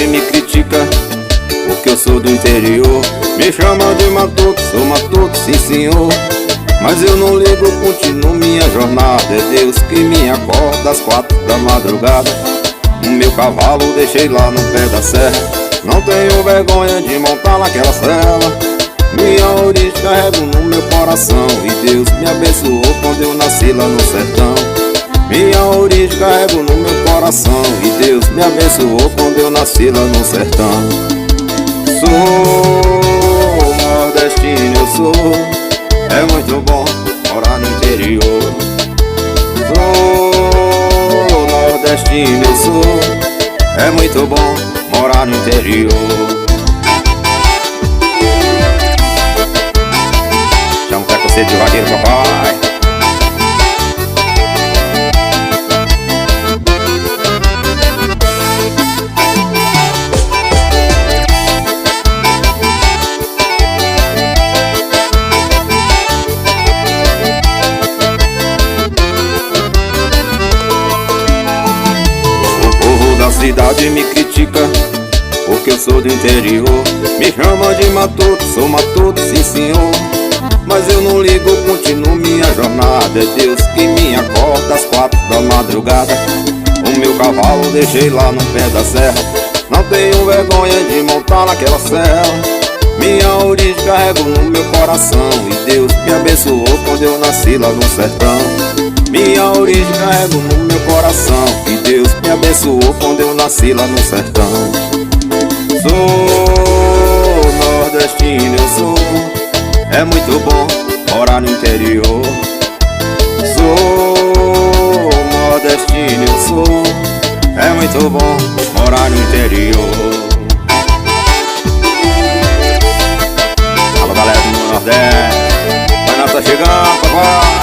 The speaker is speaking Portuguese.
cidade me critica porque eu sou do interior. Me chama de matuto, sou matuto, sim senhor. Mas eu não ligo, continuo minha jornada. É Deus que me acorda às 4 da madrugada. O meu cavalo deixei lá no pé da serra. Não tenho vergonha de montar naquela cela. Minha origem carrego no meu coração e Deus me abençoou quando eu nasci lá no sertão. Minha origem carrego no meu coração e Deus me abençoou quando eu nasci lá no sertão. Sou nordestino, eu sou. É muito bom morar no interior. Sou nordestino, eu sou. É muito bom morar no interior. Chama pra você devagar, papai. A cidade me critica porque eu sou do interior. Me chama de matuto, sou matuto, sim senhor. Mas eu não ligo, continuo minha jornada. É Deus que me acorda às 4 da madrugada. O meu cavalo deixei lá no pé da serra. Não tenho vergonha de montar naquela cela. Minha origem carrego no meu coração e Deus me abençoou quando eu nasci lá no sertão. Minha origem carrego no meu coração e Deus me abençoou quando eu nasci lá no sertão. Sou nordestino, eu sou. É muito bom morar no interior. Sou nordestino, eu sou. É muito bom morar no interior. Alô galera do Nordeste, vai nós tá chegando, papai.